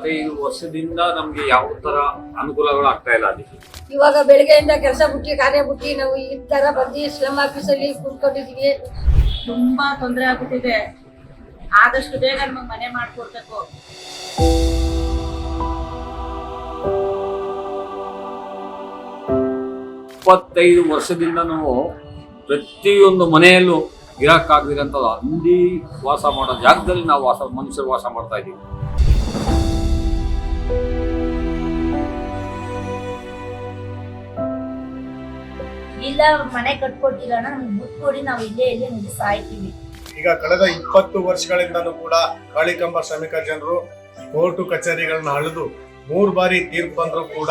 25 ವರ್ಷದಿಂದ ನಮ್ಗೆ ಯಾವ ತರ ಅನುಕೂಲಗಳು ಆಗ್ತಾ ಇಲ್ಲ. ಅದಕ್ಕೆ ಇವಾಗ ಬೆಳಗ್ಗೆಯಿಂದ ಕೆಲಸ ಬಿಟ್ಟು ಕಾರ್ಯ ಬಿಟ್ಟು ನಾವು ಈ ತರ ಬಂದು ಸ್ಲಮ್ ಆಫೀಸಲ್ಲಿ ಕೂತ್ಕೊಂಡಿದೀವಿ. ತುಂಬಾ ತೊಂದರೆ ಆಗ್ಬಿಟ್ಟಿದೆ. ಆದಷ್ಟು ಬೇಗ ನಮಗೆ ಮನೆ ಮಾಡ್ಕೊಡ್ಬೇಕು. ವರ್ಷದಿಂದ ನಾವು ಪ್ರತಿಯೊಂದು ಮನೆಯಲ್ಲೂ ಇರಕ್ಕಾಗದಿರಂತ ಹಂದಿ ವಾಸ ಮಾಡೋ ಜಾಗದಲ್ಲಿ ನಾವು ಮನುಷ್ಯರು ವಾಸ ಮಾಡ್ತಾ ಇದ್ದೀವಿ. ಇಲ್ಲ ಮನೆ ಕಟ್ಕೊಟ್ಟಿಲ್ಲ ನಮ್ಗೆ ಬುಕ್ ಕೊಡಿ, ನಾವು ಇಲ್ಲೇ ನಿಂತು ಸಾಯ್ತೀವಿ. ಈಗ ಕಳೆದ 20 ವರ್ಷಗಳಿಂದನೂ ಕೂಡ ಕಾಳಿಕಂಬ ಶ್ರಮಿಕ ಜನರು ಕೋರ್ಟು ಕಚೇರಿಗಳನ್ನ ಅಳೆದು 3 ಬಾರಿ ತೀರ್ಪು ಬಂದರೂ ಕೂಡ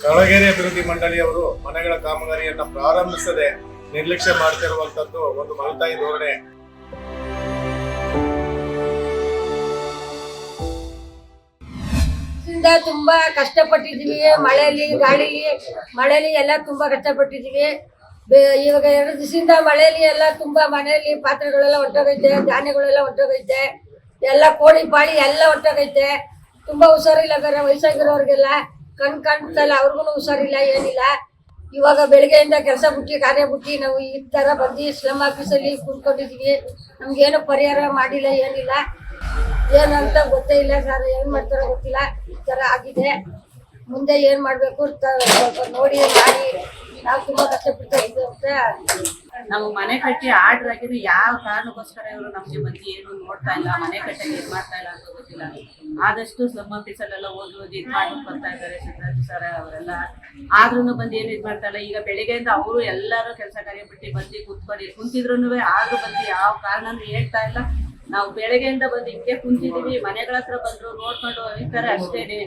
ಕೊಳಗೇರಿ ಅಭಿವೃದ್ಧಿ ಮಂಡಳಿಯವರು ಮನೆಗಳ ಕಾಮಗಾರಿಯನ್ನ ಪ್ರಾರಂಭಿಸದೆ ನಿರ್ಲಕ್ಷ್ಯ ಮಾಡ್ತಿರುವಂತದ್ದು ಒಂದು ಮಲತಾಯಿ ಧೋರಣೆ. ತುಂಬಾ ಕಷ್ಟಪಟ್ಟಿದೀವಿ. ಮಳೆಯಲ್ಲಿ ಎಲ್ಲ ತುಂಬಾ ಕಷ್ಟಪಟ್ಟಿದೀವಿ. ಇವಾಗ 2 ದಿವಸದಿಂದ ಮಳೆಯಲ್ಲಿ ಎಲ್ಲ ತುಂಬಾ ಮನೆಯಲ್ಲಿ ಪಾತ್ರೆಗಳೆಲ್ಲ ಹೊಟ್ಟೋಗೈತೆ, ಧಾನ್ಯಗಳೆಲ್ಲ ಹೊಟ್ಟೋಗೈತೆ, ಎಲ್ಲ ಕೋಳಿ ಪಾಳಿ ಎಲ್ಲ ಹೊಟ್ಟೋಗೈತೆ. ತುಂಬಾ ಹುಷಾರಿಲ್ಲ, ಬೇರೆ ವಯಸ್ಸಾಗಿರೋರ್ಗೆಲ್ಲ ಕಾಣ್ತಲ್ಲ, ಅವ್ರಿಗೂ ಹುಷಾರಿಲ್ಲ, ಏನಿಲ್ಲ. ಇವಾಗ ಬೆಳಗ್ಗೆಯಿಂದ ಕೆಲಸ ಬಿಟ್ಟು ಕಾರ್ಯ ಬಿಟ್ಟು ನಾವು ಈ ತರ ಬಂದು ಸ್ಲಮ್ ಆಫೀಸಲ್ಲಿ ಕೂತ್ಕೊಂಡಿದೀವಿ. ನಮ್ಗೇನು ಪರಿಹಾರ ಮಾಡಿಲ್ಲ, ಏನಿಲ್ಲ, ಏನಂತ ಗೊತ್ತೇ ಇಲ್ಲ ಸರ್. ಏನ್ ಮಾಡ್ತಾರೋ ಗೊತ್ತಿಲ್ಲ. ಈ ತರ ಆಗಿದೆ. ಮುಂದೆ ಏನ್ ಮಾಡ್ಬೇಕು ಸ್ವಲ್ಪ ನೋಡಿ ಮಾಡಿ. ನಾವು ತುಂಬಾ ಕಷ್ಟಪಡ್ತಾ ಇದ್ದೀವಿ ಅಂತ. ನಾವು ಮನೆ ಕಟ್ಟಿ ಆರ್ಡರ್ ಆಗಿದ್ರು ಯಾವ ಕಾರಣಕ್ಕೋಸ್ಕರ ಇವರು ನಮ್ಗೆ ಬಂದು ಏನು ನೋಡ್ತಾ ಇಲ್ಲ, ಮನೆ ಕಟ್ಟಕ್ಕೆ ಇದು ಮಾಡ್ತಾ ಇಲ್ಲ ಅಂತ ಗೊತ್ತಿಲ್ಲ. ಆದಷ್ಟು ಸ್ಲಮ್ ಆಫೀಸಲ್ಲೆಲ್ಲ ಓದಿ ಇದು ಮಾಡ್ಬಿಟ್ಟು ಬರ್ತಾ ಇದ್ದಾರೆ ಸಿದ್ಧಾರ್ಥ ಸರ್ ಅವರೆಲ್ಲ. ಆದ್ರೂ ಬಂದು ಏನು ಇದು ಮಾಡ್ತಾ ಇಲ್ಲ. ಈಗ ಬೆಳಿಗ್ಗೆಯಿಂದ ಅವರು ಎಲ್ಲರೂ ಕೆಲಸ ಕಾರ್ಯ ಬಿಟ್ಟು ಬಂದು ಕುಂತಿದ್ರು ಆದ್ರೂ ಬಂದು ಯಾವ ಕಾರಣನೂ ಹೇಳ್ತಾ ಇಲ್ಲ. ನಾವು ಬೆಳಗ್ಗೆಯಿಂದ ಬಂದು ಹಿಂಗೆ ಕುಂತಿದೀವಿ. ಮನೆಗಳ ಹತ್ರ ಬಂದ್ರು ನೋಡ್ಕೊಂಡು ಹೋಗ್ತಾರೆ ಅಷ್ಟೇನೆ.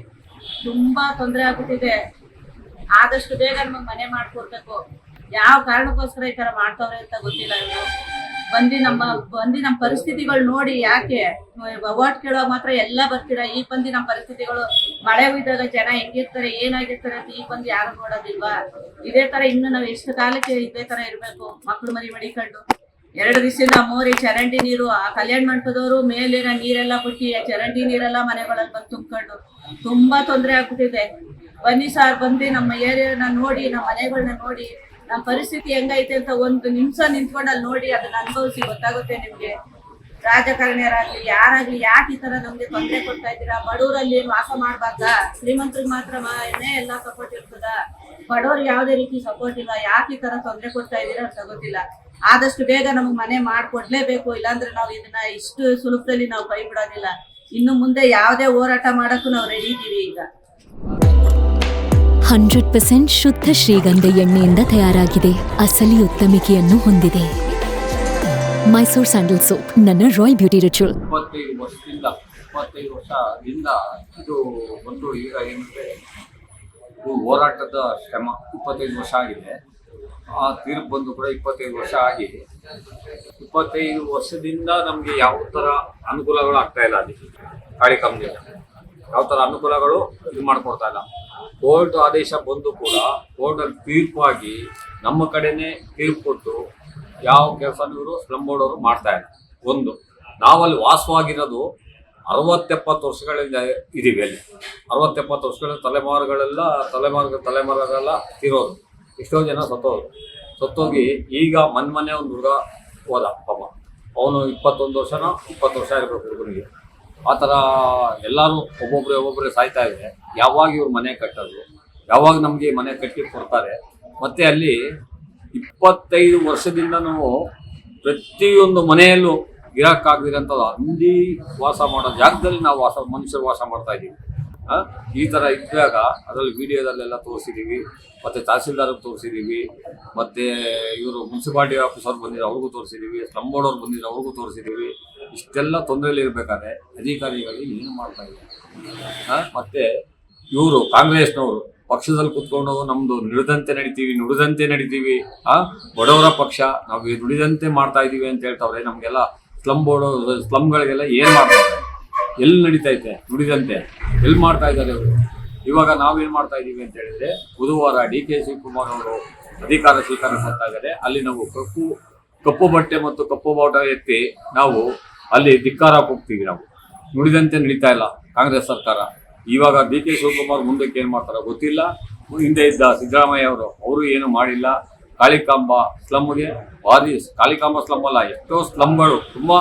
ತುಂಬಾ ತೊಂದರೆ ಆಗ್ಬಿಟ್ಟಿದೆ. ಆದಷ್ಟು ಬೇಗ ನಮಗೆ ಮನೆ ಮಾಡ್ಕೊಡ್ಬೇಕು. ಯಾವ ಕಾರಣಕ್ಕೋಸ್ಕರ ಈ ತರ ಮಾಡ್ತವ್ರೆ ಅಂತ ಗೊತ್ತಿಲ್ಲ. ಇವರು ಬಂದು ನಮ್ಮ ಪರಿಸ್ಥಿತಿಗಳು ನೋಡಿ ಯಾಕೆ ಓಟ್ ಕೇಳೋ ಮಾತ್ರ ಎಲ್ಲ ಬರ್ತೀರಾ. ಈಗ ಬಂದು ನಮ್ಮ ಪರಿಸ್ಥಿತಿಗಳು ಮಳೆ ಬಿದ್ದಾಗ ಜನ ಹೆಂಗಿರ್ತಾರೆ ಏನಾಗಿರ್ತಾರೆ ಅಂತ ಈಗ ಬಂದು ಯಾರು ನೋಡೋದಿಲ್ವಾ? ಇದೇ ತರ ಇನ್ನು ನಾವು ಎಷ್ಟು ಕಾಲಕ್ಕೆ ಇದೇ ತರ ಇರ್ಬೇಕು? ಮಕ್ಳು ಮರಿ ಮಡಿಕೊಂಡು 2 ದಿವಸದಿಂದ ಮೋರಿ ಚರಂಡಿ ನೀರು ಆ ಕಲ್ಯಾಣ ಮಂಟಪದವರು ಮೇಲಿನ ನೀರೆಲ್ಲ ಬಿಟ್ಟು ಚರಂಡಿ ನೀರೆಲ್ಲ ಮನೆಗಳಲ್ಲಿ ಬಂದು ತುಂಬ್ಕೊಂಡು ತುಂಬಾ ತೊಂದರೆ ಆಗ್ಬಿಟ್ಟಿದೆ. ಬನ್ನಿ ಸಾರ್, ಬಂದು ನಮ್ಮ ಏರಿಯಾನ ನೋಡಿ, ನಮ್ಮ ಮನೆಗಳನ್ನ ನೋಡಿ, ನಮ್ಮ ಪರಿಸ್ಥಿತಿ ಹೆಂಗೈತೆ ಅಂತ 1 ನಿಮಿಷ ನಿಂತ್ಕೊಂಡು ಅಲ್ಲಿ ನೋಡಿ ಅದನ್ನ ಅನುಭವಿಸಿ ಗೊತ್ತಾಗುತ್ತೆ ನಿಮ್ಗೆ. ರಾಜಕಾರಣಿಯರಾಗ್ಲಿ ಯಾರಾಗ್ಲಿ ಯಾಕೆ ಈ ತರ ನಮ್ಗೆ ತೊಂದರೆ ಕೊಡ್ತಾ ಇದ್ದೀರಾ? ಬಡವರಲ್ಲಿ ಏನು ವಾಸ ಮಾಡ್ಬಾರ್ದಾ? ಶ್ರೀಮಂತರಿಗೆ ಮಾತ್ರ ಎಲ್ಲ ಸಪೋರ್ಟ್ ಇರ್ತದ, ಬಡವ್ರಿಗೆ ಯಾವುದೇ ರೀತಿ ಸಪೋರ್ಟ್ ಇಲ್ಲ. ಯಾಕೆ ಈ ತರ ತೊಂದರೆ ಕೊಡ್ತಾ ಇದ್ದೀರಾ ಅಂತ ಗೊತ್ತಿಲ್ಲ. ಆದಷ್ಟು ಬೇಗ ನಮಗೆ ಮನೆ ಮಾಡ್ಕೊಡ್ಲೇಬೇಕು. ಇಲ್ಲಾಂದ್ರೆ ನಾವು ಇದನ್ನ ಇಷ್ಟು ಸುಲಭದಲ್ಲಿ ನಾವು ಕೈ ಬಿಡೋದಿಲ್ಲ. ಇನ್ನು ಮುಂದೆ ಯಾವುದೇ ಹೋರಾಟ ಮಾಡಕ್ಕೂ ನಾವು ರೆಡಿ ಇದ್ದೀವಿ. ಈಗ 100% ಶುದ್ಧ ಶ್ರೀಗಂಧ ಎಣ್ಣೆಯಿಂದ ತಯಾರಾಗಿದೆ. ಅಸಲಿ ಉತ್ತಮಿಕೆಯನ್ನು ಹೊಂದಿದೆ. ಮೈಸೂರ್ ಸ್ಯಾಂಡಲ್ ಸೋಪ್, ನನ್ನ ರಾಯಲ್ ಬ್ಯೂಟಿ ರಿಚುವಲ್. 25 ವರ್ಷದಿಂದ ಇದು ಒಂದು ಈಗ ಏನಂದ್ರೆ ಹೋರಾಟದ ಶ್ರಮ. 25 ವರ್ಷ ಆಗಿದೆ. ಆ ತೀರ್ಪು ಬಂದು ಕೂಡ 25 ವರ್ಷ ಆಗಿದೆ. 25 ವರ್ಷದಿಂದ ನಮಗೆ ಯಾವ ಥರ ಅನುಕೂಲಗಳು ಆಗ್ತಾ ಇಲ್ಲ. ಅದಕ್ಕೆ ಕಾಳಿಕಂಬದಿಂದ ಯಾವ ಥರ ಅನುಕೂಲಗಳು ಇದು ಮಾಡ್ಕೊಡ್ತಾ ಇಲ್ಲ. ಕೋರ್ಟ್ ಆದೇಶ ಬಂದು ಕೂಡ ಕೋರ್ಟಲ್ಲಿ ತೀರ್ಪಾಗಿ ನಮ್ಮ ಕಡೆನೇ ತೀರ್ಪು ಕೊಟ್ಟು ಯಾವ ಕೆಲಸನೂ ಇವರು ಸ್ಲಮ್ ಬೋರ್ಡ್ ಅವರು ಮಾಡ್ತಾ ಇಲ್ಲ. ಒಂದು, ನಾವಲ್ಲಿ ವಾಸವಾಗಿರೋದು 60-70 ವರ್ಷಗಳಿಂದ ಇದ್ದೀವಿ. ಅಲ್ಲಿ 60-70 ವರ್ಷಗಳ ತಲೆಮಾರುಗಳೆಲ್ಲ ತೀರೋದು. ಎಷ್ಟೋ ಜನ ಸತ್ತೋಗಿ ಈಗ ಮೊನ್ನೆ ಒಂದು ಹುಡುಗ ಹೋದ ಪಾಪ. ಅವನು 21 ವರ್ಷನೋ 20 ವರ್ಷ ಇರಬೇಕು ಹುಡುಗನಿಗೆ. ಆ ಥರ ಎಲ್ಲರೂ ಒಬ್ಬೊಬ್ಬರೇ ಸಾಯ್ತಾ ಇದ್ದಾರೆ. ಯಾವಾಗ ಇವ್ರು ಮನೆ ಕಟ್ಟೋದು? ಯಾವಾಗ ನಮಗೆ ಮನೆ ಕಟ್ಟಿ ಕೊಡ್ತಾರೆ? ಮತ್ತು ಅಲ್ಲಿ 25 ವರ್ಷದಿಂದ ನಾವು ಪ್ರತಿಯೊಂದು ಮನೆಯಲ್ಲೂ ಇರೋಕ್ಕಾಗದಿರಂತ ಹಂದಿ ವಾಸ ಮಾಡೋ ಜಾಗದಲ್ಲಿ ನಾವು ಮನುಷ್ಯರು ವಾಸ ಮಾಡ್ತಾ ಇದ್ದೀವಿ. ಈ ಥರ ಇದ್ದಾಗ ಅದರಲ್ಲಿ ವಿಡಿಯೋದಲ್ಲೆಲ್ಲ ತೋರಿಸಿದ್ದೀವಿ. ಮತ್ತು ತಹಸೀಲ್ದಾರ್ಗೆ ತೋರಿಸಿದ್ದೀವಿ. ಮತ್ತು ಇವರು ಮುನ್ಸಿಪಾಲ್ಟಿ ಆಫೀಸರ್ ಬಂದಿರೋ ಅವ್ರಿಗೂ ತೋರಿಸಿದ್ದೀವಿ. ಸ್ಲಮ್ ಬೋರ್ಡ್ ಅವ್ರು ಬಂದಿರೋ ಅವ್ರಿಗೂ ತೋರಿಸಿದ್ದೀವಿ. ಇಷ್ಟೆಲ್ಲ ತೊಂದರೆಯಲ್ಲಿ ಇರಬೇಕಾದ್ರೆ ಅಧಿಕಾರಿಗಳು ಏನು ಮಾಡ್ತಾ ಇದ್ದಾರೆ? ಮತ್ತು ಇವರು ಕಾಂಗ್ರೆಸ್ನವರು ಪಕ್ಷದಲ್ಲಿ ಕೂತ್ಕೊಂಡು ನಮ್ಮದು ನುಡಿದಂತೆ ನಡಿತೀವಿ, ಬಡವರ ಪಕ್ಷ, ನಾವು ನುಡಿದಂತೆ ಮಾಡ್ತಾ ಇದ್ದೀವಿ ಅಂತ ಹೇಳ್ತಾವ್ರೆ. ನಮಗೆಲ್ಲ ಸ್ಲಮ್ಗಳಿಗೆಲ್ಲ ಏನು ಮಾಡ್ತಾರೆ? ಎಲ್ಲಿ ನಡೀತೈತೆ ನುಡಿದಂತೆ? ಎಲ್ಲಿ ಮಾಡ್ತಾ ಇದ್ದಾರೆ ಅವರು? ಇವಾಗ ನಾವೇನು ಮಾಡ್ತಾ ಇದ್ದೀವಿ ಅಂತ ಹೇಳಿದ್ರೆ, ಬುಧವಾರ DK ಶಿವಕುಮಾರ್ ಅವರು ಅಧಿಕಾರ ಸ್ವೀಕಾರ ಮಾಡ್ತಾ ಇದ್ದಾರೆ. ಅಲ್ಲಿ ನಾವು ಕಪ್ಪು ಬಟ್ಟೆ ಮತ್ತು ಕಪ್ಪು ಬಾವುಟ ಎತ್ತಿ ನಾವು ಅಲ್ಲಿ ಧಿಕ್ಕಾರ ಹೋಗ್ತೀವಿ. ನಾವು ನುಡಿದಂತೆ ನಡೀತಾ ಇಲ್ಲ ಕಾಂಗ್ರೆಸ್ ಸರ್ಕಾರ. ಇವಾಗ ಡಿ ಕೆ ಶಿವಕುಮಾರ್ ಮುಂದಕ್ಕೆ ಏನು ಮಾಡ್ತಾರೋ ಗೊತ್ತಿಲ್ಲ. ಹಿಂದೆ ಇದ್ದ ಸಿದ್ದರಾಮಯ್ಯ ಅವರು ಏನು ಮಾಡಿಲ್ಲ. ಕಾಳಿಕಾಂಬ ಸ್ಲಮ್ಗೆ ಭಾರಿ, ಕಾಳಿಕಾಂಬ ಸ್ಲಮ್ ಅಲ್ಲ, ಎಷ್ಟೋ ಸ್ಲಮ್ಗಳು, ತುಂಬ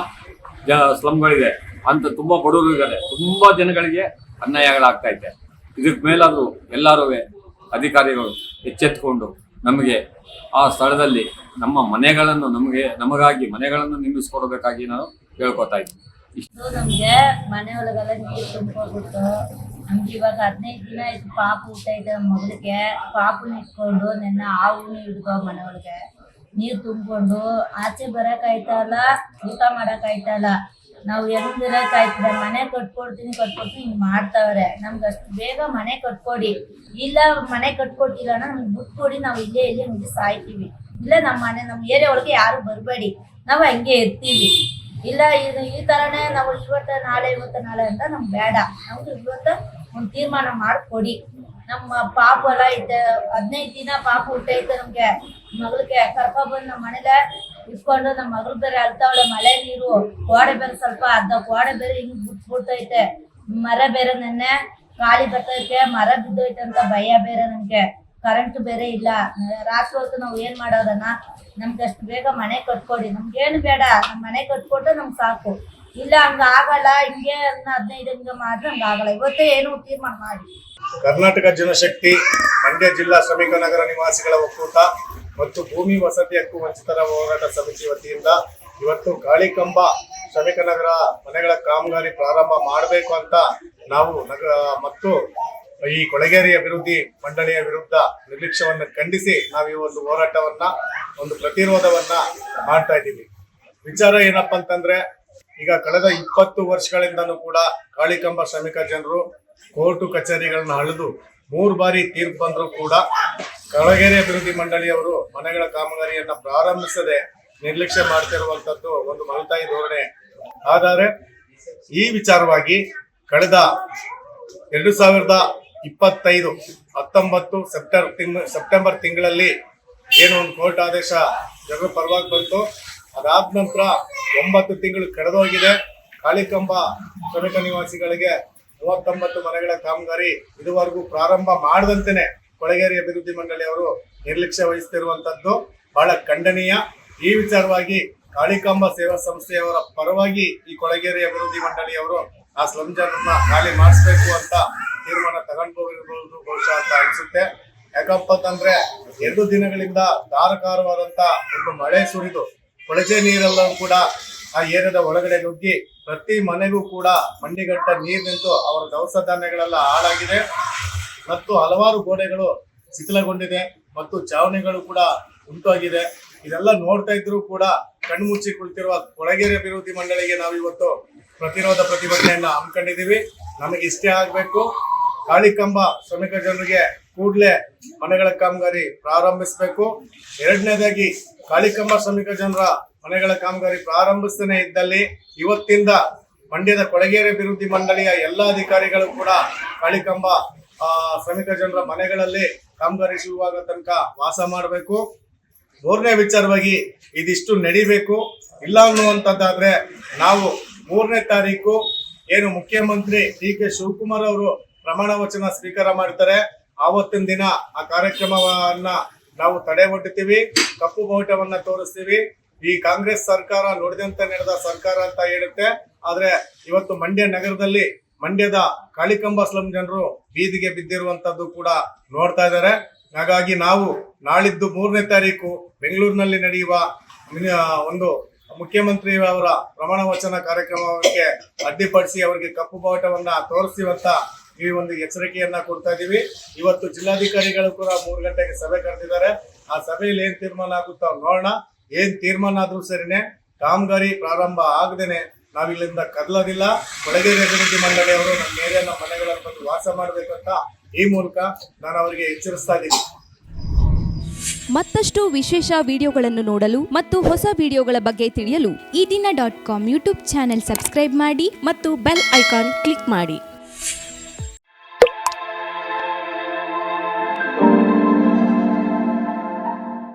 ಸ್ಲಮ್ಗಳಿದೆ ಅಂತ, ತುಂಬ ಬಡವರು ಇದ್ದಾರೆ, ತುಂಬ ಜನಗಳಿಗೆ ಅನ್ಯಾಯಗಳಾಗ್ತೈತೆ. ಇದಕ್ಕೆ ಮೇಲಾದರೂ ಎಲ್ಲರೂ ಅಧಿಕಾರಿಗಳು ಎಚ್ಚೆತ್ತುಕೊಂಡು ನಮಗೆ ಆ ಸ್ಥಳದಲ್ಲಿ ನಮ್ಮ ಮನೆಗಳನ್ನು ನಮಗಾಗಿ ಮನೆಗಳನ್ನು ನಿರ್ಮಿಸ್ಕೊಡ್ಬೇಕಾಗಿ ನಾನು ಹೇಳ್ಕೊತಾ ಇದ್ದೀನಿ. ನಮ್ಗೆ ಮನೆ ಒಳಗೆಲ್ಲ ನೀರು ತುಂಬಿಕೊಟ್ಬಿಟ್ಟು ನಮ್ಗೆ ಇವಾಗ 15 ದಿನ ಆಯ್ತು ಪಾಪು ಊಟ ಇದೆ. ನಮ್ಮ ಮಗಳಿಗೆ ಪಾಪುನ ಇಟ್ಕೊಂಡು ನೆನ್ನ ಹಾವುನ ಹಿಡ್ಕೊ ಮನೆ ಒಳಗೆ ನೀರು ತುಂಬಿಕೊಂಡು ಆಚೆ ಬರೋಕ್ಕಾಯ್ತಲ್ಲ, ಊಟ ಮಾಡೋಕ್ಕಾಯ್ತಲ್ಲ. ನಾವು ಹೆಂಗಿರೋಕ್ಕಾಯ್ತದೆ? ಮನೆ ಕಟ್ಕೊಡ್ತೀನಿ ಹಿಂಗೆ ಮಾಡ್ತಾವ್ರೆ. ನಮ್ಗೆ ಅಷ್ಟು ಬೇಗ ಮನೆ ಕಟ್ಕೊಡಿ, ಇಲ್ಲ ಮನೆ ಕಟ್ಕೊಟ್ಟಿಲ್ಲ ನಮ್ಗೆ ಬಿಟ್ಕೊಡಿ, ನಾವು ಇಲ್ಲೇ ನಿಮ್ಗೆ ಸಾಯ್ತೀವಿ. ಇಲ್ಲ ನಮ್ಮ ಏರಿಯಾ ಒಳಗೆ ಯಾರು ಬರಬೇಡಿ, ನಾವು ಹಂಗೆ ಇರ್ತೀವಿ. ಇಲ್ಲ ಈ ಥರನೇ ನಾವು ಇವತ್ತು ನಾಳೆ ಅಂತ ನಮ್ಗೆ ಬೇಡ. ನಮ್ಗೆ ಇವತ್ತು ಒಂದು ತೀರ್ಮಾನ ಮಾಡಿಕೊಡಿ. ನಮ್ಮ ಪಾಪು ಎಲ್ಲ ಐತೆ, 15 ದಿನ ಪಾಪು ಊಟ ಐತೆ. ನಮಗೆ ಮಗಳಿಗೆ ಕರ್ಕೊಬಂದು ನಮ್ಮ ಮನೇಲೆ ಇಟ್ಕೊಂಡು, ನಮ್ಮ ಮಗಳು ಬೇರೆ ಅಳ್ತಾವಳೆ, ಮಳೆ ನೀರು, ಗೋಡೆ ಬೇರೆ ಸ್ವಲ್ಪ ಅರ್ಧ ಗೋಡೆ ಬೇರೆ ಹಿಂಗೆ ಬಿಟ್ಬಿಡ್ತೈತೆ, ಮರ ಬೇರೆ ನೆನ್ನೆ ಗಾಳಿ ಬರ್ತೈತೆ, ಮರ ಬಿದ್ದೋಯ್ತೆ ಅಂತ ಭಯ ಬೇರೆ. ನಮಗೆ ಕರೆಂಟ್ ಬೇರೆ ಇಲ್ಲ. ರಾತ್ರಿ ಹೊತ್ತು ನಾವು ಏನು ಮಾಡೋದನ್ನ? ನಮ್ಗೆ ಅಷ್ಟು ಬೇಗ ಮನೆ ಕಟ್ಕೊಡಿ, ನಮ್ಗೇನು ಬೇಡ, ನಮ್ಮ ಮನೆ ಕಟ್ಕೊಟ್ರೆ ನಮ್ಗೆ ಸಾಕು. ಇಲ್ಲ ಹಂಗ ಆಗಲ್ಲ, ಹಿಂಗೆ 15 ಹಿಂಗೆ ಮಾತ್ರ ಹಂಗ ಆಗಲ್ಲ. ಇವತ್ತೇ ಏನು ತೀರ್ಮಾನ ಮಾಡಿ. ಕರ್ನಾಟಕ ಜನಶಕ್ತಿ ಮಂಡ್ಯ ಜಿಲ್ಲಾ ಶ್ರಮಿಕ ನಗರ ನಿವಾಸಿಗಳ ಒಕ್ಕೂಟ ಮತ್ತು ಭೂಮಿ ವಸತಿ ಹಕ್ಕು ವಂಚಿತರ ಹೋರಾಟ ಸಮಿತಿ ವತಿಯಿಂದ ಇವತ್ತು ಕಾಳಿಕಾಂಬ ಶ್ರಮಿಕ ನಗರ ಮನೆಗಳ ಕಾಮಗಾರಿ ಪ್ರಾರಂಭ ಮಾಡಬೇಕು ಅಂತ ನಾವು ಮತ್ತು ಈ ಕೊಳಗೇರಿ ಅಭಿವೃದ್ಧಿ ಮಂಡಳಿಯ ವಿರುದ್ಧ ನಿರ್ಲಕ್ಷ್ಯವನ್ನು ಖಂಡಿಸಿ ನಾವು ಈ ಒಂದು ಹೋರಾಟವನ್ನ, ಒಂದು ಪ್ರತಿರೋಧವನ್ನ ಮಾಡ್ತಾ ಇದ್ದೀವಿ. ವಿಚಾರ ಏನಪ್ಪಾ ಅಂತಂದ್ರೆ, ಈಗ ಕಳೆದ 20 ವರ್ಷಗಳಿಂದನೂ ಕೂಡ ಕಾಳಿಕಾಂಬ ಶ್ರಮಿಕ ಜನರು ಕೋರ್ಟು ಕಚೇರಿಗಳನ್ನ ಅಳೆದು 3 ಬಾರಿ ತೀರ್ಪು ಬಂದರೂ ಕೂಡ ಕೊಳಗೇರಿ ಅಭಿವೃದ್ಧಿ ಮಂಡಳಿಯವರು ಮನೆಗಳ ಕಾಮಗಾರಿಯನ್ನ ಪ್ರಾರಂಭಿಸದೆ ನಿರ್ಲಕ್ಷ್ಯ ಮಾಡ್ತಿರುವಂತದ್ದು ಒಂದು ಮಲತಾಯಿ ಧೋರಣೆ. ಆದರೆ ಈ ವಿಚಾರವಾಗಿ ಕಳೆದ 2025 19 ಸೆಪ್ಟೆಂಬರ್ ತಿಂಗಳಲ್ಲಿ ಏನು ಒಂದು ಕೋರ್ಟ್ ಆದೇಶ ಜನರ ಪರವಾಗಿ ಬಂತು. ಅದಾದ ನಂತರ 9 ತಿಂಗಳು ಕಳೆದೋಗಿದೆ. ಕಾಳಿಕಾಂಬ ಶ್ರಮಿಕ ನಿವಾಸಿಗಳಿಗೆ 39 ಮನೆಗಳ ಕಾಮಗಾರಿ ಇದುವರೆಗೂ ಪ್ರಾರಂಭ ಮಾಡದಂತೆನೆ ಕೊಳಗೇರಿ ಅಭಿವೃದ್ಧಿ ಮಂಡಳಿಯವರು ನಿರ್ಲಕ್ಷ್ಯ ವಹಿಸುತ್ತಿರುವಂತದ್ದು ಬಹಳ ಖಂಡನೀಯ. ಈ ವಿಚಾರವಾಗಿ ಕಾಳಿಕಾಂಬ ಸೇವಾ ಸಂಸ್ಥೆಯವರ ಪರವಾಗಿ ಈ ಕೊಳಗೇರಿ ಅಭಿವೃದ್ಧಿ ಮಂಡಳಿಯವರು ಆ ಸ್ಲಮ್ ಜನರನ್ನ ಖಾಲಿ ಮಾಡಿಸ್ಬೇಕು ಅಂತ ತೀರ್ಮಾನ ತಗೊಂಡ್ಬೋಗಿರ್ಬೋದು ಬಹುಶಃ ಅಂತ ಅನ್ಸುತ್ತೆ. ಯಾಕಪ್ಪ ಅಂತಂದ್ರೆ 2 ದಿನಗಳಿಂದ ಧಾರಾಕಾರವಾದಂತ ಒಂದು ಮಳೆ ಸುರಿದು ಕೊಳಚೆ ನೀರೆಲ್ಲ ಕೂಡ ಆ ಏರಿಯಾದ ಒಳಗಡೆ ನುಗ್ಗಿ ಪ್ರತಿ ಮನೆಗೂ ಕೂಡ ಮಂಡಿಗಟ್ಟ ನೀರು ನಿಂತು ಅವರ ದವಸ ಧಾನ್ಯಗಳೆಲ್ಲ ಹಾಳಾಗಿದೆ ಮತ್ತು ಹಲವಾರು ಗೋಡೆಗಳು ಶಿಥಿಲಗೊಂಡಿದೆ ಮತ್ತು ಚಾವಣಿಗಳು ಕೂಡ ಉಂಟಾಗಿದೆ. ಇದೆಲ್ಲ ನೋಡ್ತಾ ಇದ್ರು ಕೂಡ ಕಣ್ಮುಚ್ಚಿ ಕುಳಿತಿರುವ ಕೊಳಗೇರಿ ಅಭಿವೃದ್ಧಿ ಮಂಡಳಿಗೆ ನಾವು ಇವತ್ತು ಪ್ರತಿರೋಧ ಪ್ರತಿಭಟನೆಯನ್ನ ಹಮ್ಮಿಕೊಂಡಿದ್ದೀವಿ. ನಮಗೆ ಇಷ್ಟೇ ಆಗ್ಬೇಕು, ಕಾಳಿಕಾಂಬ ಶ್ರಮಿಕ ಜನರಿಗೆ ಕೂಡಲೇ ಮನೆಗಳ ಕಾಮಗಾರಿ ಪ್ರಾರಂಭಿಸಬೇಕು. ಎರಡನೇದಾಗಿ ಕಾಳಿಕಾಂಬ ಶ್ರಮಿಕ ಜನರ ಮನೆಗಳ ಕಾಮಗಾರಿ ಪ್ರಾರಂಭಿಸ್ತೇನೆ ಇದ್ದಲ್ಲಿ ಇವತ್ತಿಂದ ಮಂಡ್ಯದ ಕೊಳಗೇರಿ ಅಭಿವೃದ್ಧಿ ಮಂಡಳಿಯ ಎಲ್ಲ ಅಧಿಕಾರಿಗಳು ಕೂಡ ಕಾಳಿಕಾಂಬ ಶ್ರಮಿಕ ಜನರ ಮನೆಗಳಲ್ಲಿ ಕಾಮಗಾರಿ ಶುರುವಾಗೋ ತನಕ ವಾಸ ಮಾಡಬೇಕು. 3ನೇ ವಿಚಾರವಾಗಿ ಇದಿಷ್ಟು ನಡಿಬೇಕು. ಇಲ್ಲ ಅನ್ನುವಂಥದ್ದಾದ್ರೆ ನಾವು 3ನೇ ತಾರೀಕು ಏನು ಮುಖ್ಯಮಂತ್ರಿ ಡಿ ಕೆ ಶಿವಕುಮಾರ್ ಅವರು ಪ್ರಮಾಣ ವಚನ ಸ್ವೀಕಾರ ಮಾಡ್ತಾರೆ, ಆವತ್ತಿನ ದಿನ ಆ ಕಾರ್ಯಕ್ರಮವನ್ನ ನಾವು ತಡೆ ಒಡ್ಡುತ್ತೀವಿ, ಕಪ್ಪು ಬಾವುಟವನ್ನ ತೋರಿಸ್ತೀವಿ. ಈ ಕಾಂಗ್ರೆಸ್ ಸರ್ಕಾರ ನುಡಿದಂತೆ ನಡೆದ ಸರ್ಕಾರ ಅಂತ ಹೇಳುತ್ತೆ. ಆದ್ರೆ ಇವತ್ತು ಮಂಡ್ಯ ನಗರದಲ್ಲಿ ಮಂಡ್ಯದ ಕಾಳಿಕಾಂಬ ಸ್ಲಮ್ ಜನರು ಬೀದಿಗೆ ಬಿದ್ದಿರುವಂತದ್ದು ಕೂಡ ನೋಡ್ತಾ ಇದ್ದಾರೆ. ಹಾಗಾಗಿ ನಾವು ನಾಳಿದ್ದು 3ನೇ ತಾರೀಕು ಬೆಂಗಳೂರಿನಲ್ಲಿ ನಡೆಯುವ ಒಂದು ಮುಖ್ಯಮಂತ್ರಿ ಅವರ ಪ್ರಮಾಣ ವಚನ ಕಾರ್ಯಕ್ರಮಕ್ಕೆ ಅಡ್ಡಿಪಡಿಸಿ ಅವರಿಗೆ ಕಪ್ಪು ಬಾವುಟವನ್ನ ತೋರಿಸ್ತೀವಂತ ಈ ಒಂದು ಎಚ್ಚರಿಕೆಯನ್ನ ಕೊಡ್ತಾ ಇದೀವಿ. ಇವತ್ತು ಜಿಲ್ಲಾಧಿಕಾರಿಗಳು ಕೂಡ 3 ಗಂಟೆಗೆ ಸಭೆ ಕರೆದಿದ್ದಾರೆ. ಆ ಸಭೆಯಲ್ಲಿ ಏನ್ ತೀರ್ಮಾನ ಆಗುತ್ತೋ ನೋಡೋಣ. ಏನ್ ತೀರ್ಮಾನ ಆದ್ರೂ ಸರಿನೇ, ಕಾಮಗಾರಿ ಪ್ರಾರಂಭ ಆಗದೇನೆ ನಾವಿಲ್ಲಿಂದ ಕದಲೋದಿಲ್ಲ. ಕೊಳಗೇರಿ ಅಭಿವೃದ್ಧಿ ಮಂಡಳಿಯವರು ನಮ್ಮ ಏರಿಯಾದ ಮನೆಗಳನ್ನು ಬಂದು ವಾಸ ಮಾಡಬೇಕಂತ ಈ ಮೂಲಕ ನಾನು ಅವರಿಗೆ ಎಚ್ಚರಿಸ್ತಾ ಇದ್ದೀನಿ. ಮತ್ತಷ್ಟು ವಿಶೇಷ ವಿಡಿಯೋಗಳನ್ನು ನೋಡಲು ಮತ್ತು ಹೊಸ ವಿಡಿಯೋಗಳ ಬಗ್ಗೆ ತಿಳಿಯಲು ಈ ದಿನ.com ಯೂಟ್ಯೂಬ್ ಚಾನೆಲ್ ಸಬ್ಸ್ಕ್ರೈಬ್ ಮಾಡಿ ಮತ್ತು ಬೆಲ್ ಐಕಾನ್ ಕ್ಲಿಕ್ ಮಾಡಿ.